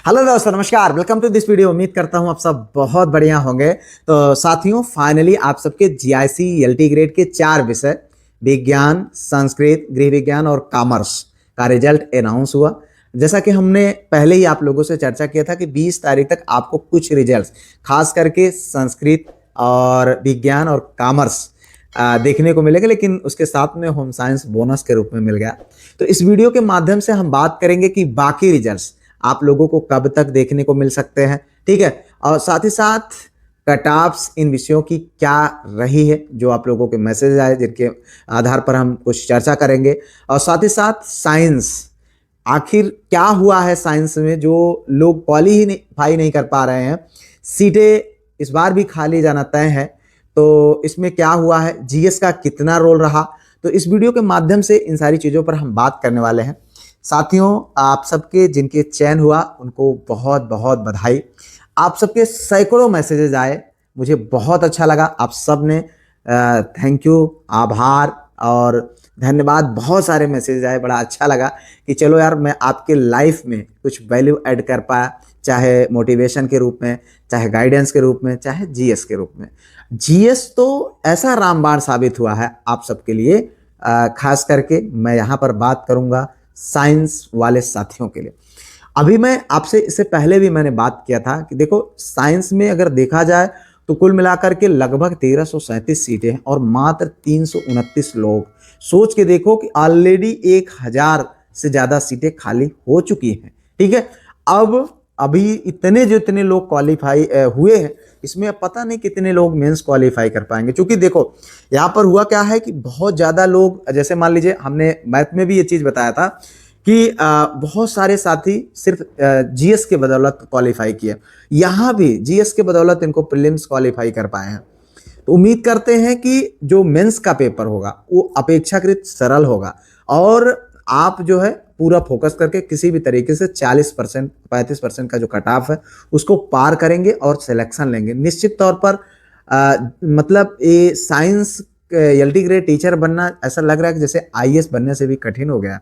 Hello दोस्तों, नमस्कार। Welcome to this video. उम्मीद करता हूं आप सब बहुत बढ़िया होंगे। तो साथियों, फाइनली आप सबके जीआईसी एलटी ग्रेड के 4 विषय विज्ञान, संस्कृत, गृह विज्ञान और कॉमर्स का रिजल्ट अनाउंस हुआ। जैसा कि हमने पहले ही आप लोगों से चर्चा किया था कि 20 तारीख तक आपको कुछ रिजल्ट्स खास करके संस्कृत और विज्ञान और कॉमर्स देखने को मिलेगा, लेकिन उसके साथ में होम साइंस बोनस के रूप में मिल गया। तो इस वीडियो के माध्यम से हम बात करेंगे कि बाकी रिजल्ट्स आप लोगों को कब तक देखने को मिल सकते हैं, ठीक है। और साथ ही साथ कट ऑफ्स इन विषयों की क्या रही है, जो आप लोगों के मैसेज आए जिनके आधार पर हम कुछ चर्चा करेंगे। और साथ ही साथ साइंस, आखिर क्या हुआ है साइंस में जो लोग क्वालिफाई नहीं कर पा रहे हैं, सीटें इस बार भी खाली जाना तय है, तो इसमें क्या हुआ है, जीएस का कितना रोल रहा। तो इस वीडियो के माध्यम से इन सारी चीज़ों पर हम बात करने वाले हैं। साथियों, आप सबके जिनके चयन हुआ उनको बहुत बहुत बधाई। आप सबके सैकड़ों मैसेजेस आए, मुझे बहुत अच्छा लगा। आप सब ने थैंक यू, आभार और धन्यवाद, बहुत सारे मैसेज आए। बड़ा अच्छा लगा कि चलो यार, मैं आपके लाइफ में कुछ वैल्यू ऐड कर पाया, चाहे मोटिवेशन के रूप में, चाहे गाइडेंस के रूप में, चाहे जीएस के रूप में। जीएस तो ऐसा रामबाण साबित हुआ है आप सबके लिए। खास करके मैं यहाँ पर बात करूँगा साइंस वाले साथियों के लिए। अभी मैं आपसे इससे पहले भी मैंने बात किया था कि देखो, साइंस में अगर देखा जाए तो कुल मिलाकर के लगभग 1337 सीटें हैं और मात्र 329 लोग। सोच के देखो कि ऑलरेडी 1000 से ज़्यादा सीटें खाली हो चुकी हैं, ठीक है। अब अभी इतने लोग क्वालिफाई हुए हैं, इसमें अब पता नहीं कितने लोग मेंस क्वालिफाई कर पाएंगे। क्योंकि देखो, यहाँ पर हुआ क्या है कि बहुत ज़्यादा लोग, जैसे मान लीजिए हमने मैथ में भी ये चीज़ बताया था कि बहुत सारे साथी सिर्फ जीएस के बदौलत क्वालिफाई किए। यहाँ भी जीएस के बदौलत इनको प्रीलिम्स क्वालिफाई कर पाए हैं। तो उम्मीद करते हैं कि जो मेंस का पेपर होगा वो अपेक्षाकृत सरल होगा और आप जो है पूरा फोकस करके किसी भी तरीके से 40% 35% का जो कट ऑफ है उसको पार करेंगे और सिलेक्शन लेंगे निश्चित तौर पर। मतलब ये साइंस एलटी ग्रेड टीचर बनना ऐसा लग रहा है कि जैसे आईएएस बनने से भी कठिन हो गया।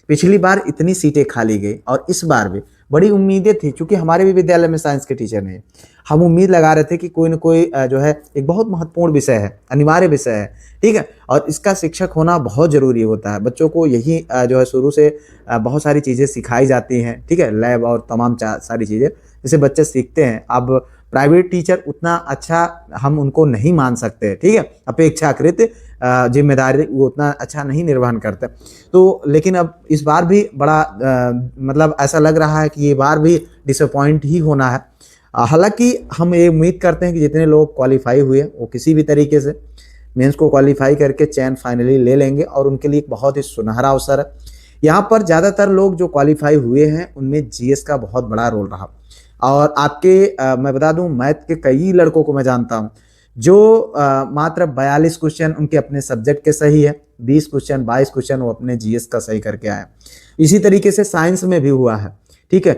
पिछली बार इतनी सीटें खाली गई और इस बार भी बड़ी उम्मीदें थी, क्योंकि हमारे भी विद्यालय में साइंस के टीचर नहीं। हम उम्मीद लगा रहे थे कि कोई न कोई जो है एक बहुत महत्वपूर्ण विषय है, अनिवार्य विषय है, ठीक है। और इसका शिक्षक होना बहुत ज़रूरी होता है। बच्चों को यही जो है शुरू से बहुत सारी चीज़ें सिखाई जाती हैं, ठीक है। लैब और तमाम सारी चीज़ें जिसे बच्चे सीखते हैं। अब प्राइवेट टीचर उतना अच्छा हम उनको नहीं मान सकते, ठीक है। अपेक्षाकृत जिम्मेदारी वो उतना अच्छा नहीं निर्वहन करते। तो लेकिन अब इस बार भी बड़ा मतलब ऐसा लग रहा है कि ये बार भी डिसअपॉइंट ही होना है। हालांकि हम ये उम्मीद करते हैं कि जितने लोग क्वालिफाई हुए वो किसी भी तरीके से मेंस को क्वालिफाई करके चयन फाइनली ले लेंगे और उनके लिए एक बहुत ही सुनहरा अवसर है। यहाँ पर ज़्यादातर लोग जो क्वालिफाई हुए हैं उनमें जीएस का बहुत बड़ा रोल रहा। और आपके मैं बता दूं, मैथ के कई लड़कों को मैं जानता हूं जो मात्र 42 क्वेश्चन उनके अपने सब्जेक्ट के सही है, 20 क्वेश्चन 22 क्वेश्चन वो अपने जीएस का सही करके आए। इसी तरीके से साइंस में भी हुआ है, ठीक है।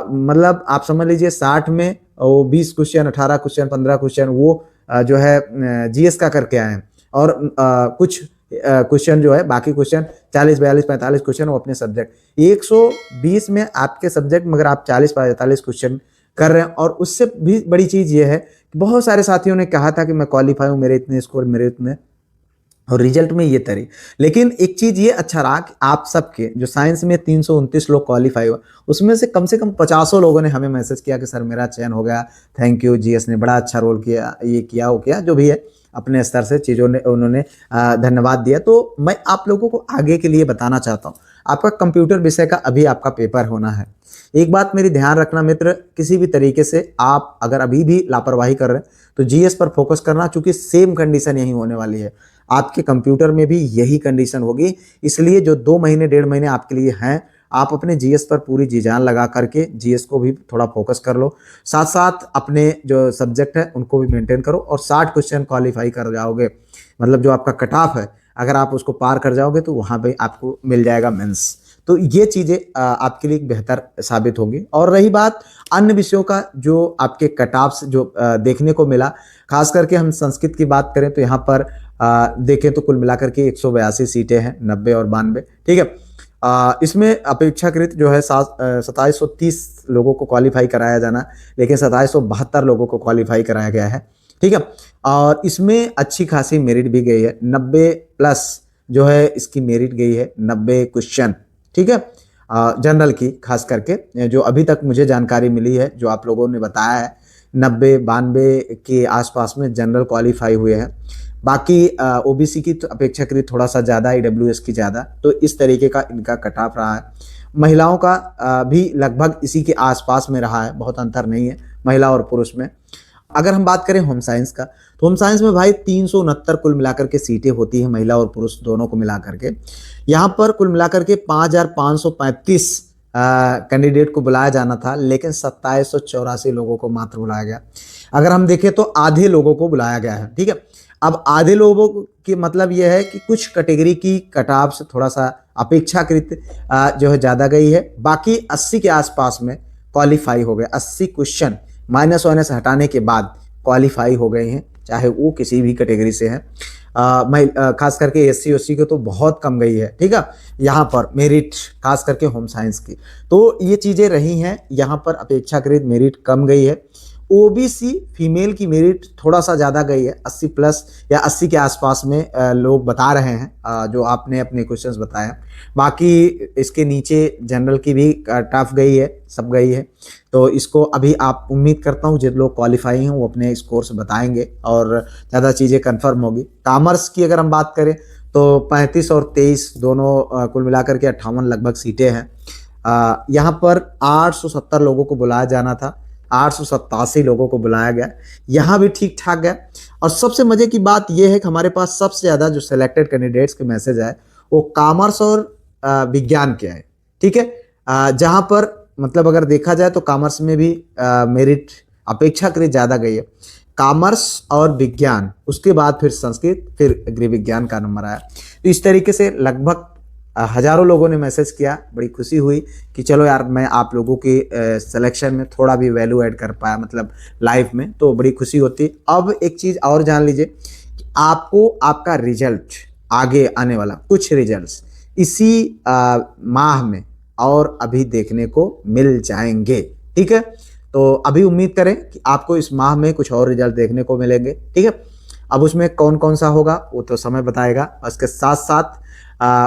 मतलब आप समझ लीजिए 60 में वो 20 क्वेश्चन 18 क्वेश्चन 15 क्वेश्चन वो जो है जीएस का करके आए और कुछ क्वेश्चन जो है बाकी क्वेश्चन 40 42 45 क्वेश्चन वो अपने सब्जेक्ट। 120 में आपके सब्जेक्ट मगर आप 40 45 क्वेश्चन कर रहे हैं। और उससे भी बड़ी चीज़ ये है कि बहुत सारे साथियों ने कहा था कि मैं क्वालिफाई हूँ, मेरे इतने स्कोर, मेरे इतने, और रिजल्ट में ये तरी। लेकिन एक चीज़ ये अच्छा रहा कि आप सबके जो साइंस में 329 लोग क्वालिफाई हुए, उसमें से कम 50 लोगों ने हमें मैसेज किया कि सर मेरा चयन हो गया, थैंक यू, जीएस ने बड़ा अच्छा रोल किया, ये किया वो किया, जो भी है अपने स्तर से चीज़ों ने उन्होंने धन्यवाद दिया। तो मैं आप लोगों को आगे के लिए बताना चाहता हूँ, आपका कंप्यूटर विषय का अभी आपका पेपर होना है। एक बात मेरी ध्यान रखना मित्र, किसी भी तरीके से आप अगर अभी भी लापरवाही कर रहे हैं तो जीएस पर फोकस करना, चूंकि सेम कंडीशन यही होने वाली है। आपके कंप्यूटर में भी यही कंडीशन होगी, इसलिए जो 2 महीने 1.5 महीने आपके लिए हैं, आप अपने जीएस पर पूरी जी जान लगा करके जीएस को भी थोड़ा फोकस कर लो। साथ साथ अपने जो सब्जेक्ट है उनको भी मेंटेन करो और 60 क्वेश्चन क्वालिफाई कर जाओगे, मतलब जो आपका कट ऑफ है अगर आप उसको पार कर जाओगे तो वहाँ पे आपको मिल जाएगा मेंस। तो ये चीज़ें आपके लिए बेहतर साबित होंगी। और रही बात अन्य विषयों का, जो आपके कट ऑफ्स जो देखने को मिला, खास करके हम संस्कृत की बात करें तो यहाँ पर देखें तो कुल मिलाकर के 182 सीटें हैं, 90 और 92, ठीक है। इसमें अपेक्षाकृत जो है 2730 लोगों को क्वालिफाई कराया जाना, लेकिन 2772 लोगों को क्वालिफाई कराया गया है। ठीक है, और इसमें अच्छी खासी मेरिट भी गई है, 90 प्लस जो है इसकी मेरिट गई है, 90 क्वेश्चन। ठीक है, जनरल की खास करके जो अभी तक मुझे जानकारी मिली है, जो आप लोगों ने बताया है, 90-92 के आसपास में जनरल क्वालिफाई हुए हैं। बाकी ओबीसी की तो अपेक्षाकृत थोड़ा सा ज़्यादा, ईडब्ल्यूएस की ज़्यादा, तो इस तरीके का इनका कट ऑफ रहा है। महिलाओं का भी लगभग इसी के आसपास में रहा है, बहुत अंतर नहीं है महिला और पुरुष में। अगर हम बात करें होम साइंस का, तो होम साइंस में भाई 369 कुल मिलाकर के सीटें होती हैं, महिला और पुरुष दोनों को मिलाकर के। यहाँ पर कुल मिलाकर के 5535 कैंडिडेट को बुलाया जाना था, लेकिन 2784 लोगों को मात्र बुलाया गया। अगर हम देखें तो आधे लोगों को बुलाया गया है। ठीक है, अब आधे लोगों की मतलब यह है कि कुछ कैटेगरी की कट ऑफ से थोड़ा सा अपेक्षाकृत जो है ज़्यादा गई है। बाकी 80 के आसपास में क्वालिफाई हो गए, 80 क्वेश्चन माइनस वाइनस हटाने के बाद क्वालिफाई हो गए हैं, चाहे वो किसी भी कैटेगरी से हैं। खास करके एससी ओसी को तो बहुत कम गई है। ठीक है, यहाँ पर मेरिट खास करके होम साइंस की, तो ये चीज़ें रही हैं। यहाँ पर अपेक्षाकृत मेरिट कम गई है। ओबीसी फीमेल की मेरिट थोड़ा सा ज़्यादा गई है, 80 प्लस या 80 के आसपास में लोग बता रहे हैं, जो आपने अपने क्वेश्चंस बताए। बाकी इसके नीचे जनरल की भी टफ गई है, सब गई है। तो इसको अभी आप उम्मीद करता हूँ जिन लोग क्वालिफाई हैं वो अपने स्कोर से बताएंगे और ज़्यादा चीज़ें कन्फर्म होगी। कॉमर्स की अगर हम बात करें तो 35 और 23 दोनों कुल मिलाकर के 58 लगभग सीटें हैं। यहाँ पर 870 लोगों को बुलाया जाना था, 887 लोगों को बुलाया गया, यहाँ भी ठीक ठाक गया। और सबसे मजे की बात यह है कि हमारे पास सबसे ज़्यादा जो सिलेक्टेड कैंडिडेट्स के मैसेज आए वो कॉमर्स और विज्ञान के आए। ठीक है, जहाँ पर मतलब अगर देखा जाए तो कॉमर्स में भी मेरिट अपेक्षाकृत ज़्यादा गई है, कॉमर्स और विज्ञान, उसके बाद फिर संस्कृत, फिर गृह विज्ञान का नंबर आया। तो इस तरीके से लगभग हज़ारों लोगों ने मैसेज किया। बड़ी खुशी हुई कि चलो यार मैं आप लोगों के सिलेक्शन में थोड़ा भी वैल्यू ऐड कर पाया, मतलब लाइफ में, तो बड़ी खुशी होती। अब एक चीज़ और जान लीजिए कि आपको आपका रिजल्ट आगे आने वाला कुछ रिजल्ट्स इसी माह में और अभी देखने को मिल जाएंगे। ठीक है, तो अभी उम्मीद करें कि आपको इस माह में कुछ और रिजल्ट देखने को मिलेंगे। ठीक है, अब उसमें कौन कौन सा होगा वो तो समय बताएगा। उसके साथ साथ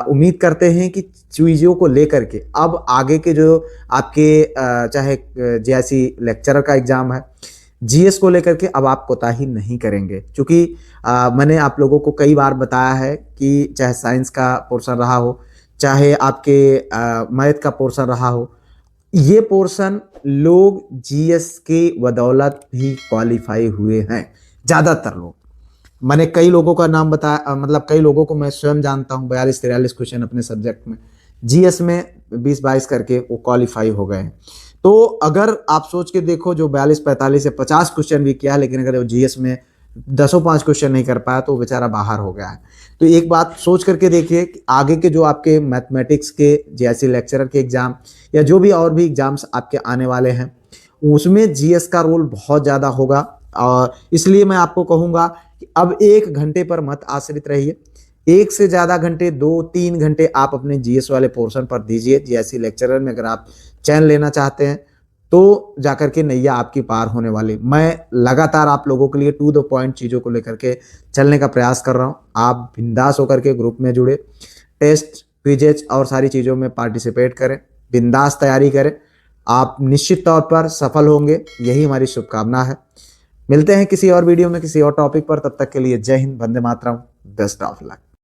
उम्मीद करते हैं कि चीज़ों को लेकर के अब आगे के जो आपके चाहे जैसी लेक्चरर का एग्ज़ाम है, जीएस को लेकर के अब आप कोताही नहीं करेंगे। क्योंकि मैंने आप लोगों को कई बार बताया है कि चाहे साइंस का पोर्शन रहा हो, चाहे आपके मैथ का पोर्शन रहा हो, ये पोर्शन लोग जीएस की बदौलत ही क्वालिफाई हुए हैं, ज़्यादातर लोग। मैंने कई लोगों का नाम बताया, मतलब कई लोगों को मैं स्वयं जानता हूँ, 42-43 क्वेश्चन अपने सब्जेक्ट में, जीएस में 20-22 करके वो क्वालिफाई हो गए हैं। तो अगर आप सोच के देखो, जो 42-45 से 50 क्वेश्चन भी किया, लेकिन अगर वो जीएस में 10-5 क्वेश्चन नहीं कर पाया तो वो बेचारा बाहर हो गया है। तो एक बात सोच करके देखिए कि आगे के जो आपके मैथमेटिक्स के जैसे लेक्चरर के एग्ज़ाम या जो भी और भी एग्ज़ाम्स आपके आने वाले हैं, उसमें जीएस का रोल बहुत ज़्यादा होगा। और इसलिए मैं आपको कहूँगा कि अब 1 घंटे पर मत आश्रित रहिए, 1 से ज़्यादा घंटे, 2-3 घंटे आप अपने जीएस वाले पोर्शन पर दीजिए। जीएससी लेक्चरर में अगर आप चयन लेना चाहते हैं तो जाकर के नैया आपकी पार होने वाली। मैं लगातार आप लोगों के लिए टू द पॉइंट चीज़ों को लेकर के चलने का प्रयास कर रहा हूँ। आप बिंदास होकर के ग्रुप में जुड़े, टेस्ट, क्विजेज और सारी चीज़ों में पार्टिसिपेट करें, बिंदास तैयारी करें, आप निश्चित तौर पर सफल होंगे, यही हमारी शुभकामना है। मिलते हैं किसी और वीडियो में किसी और टॉपिक पर, तब तक के लिए जय Hind, Vande Mataram, best of luck.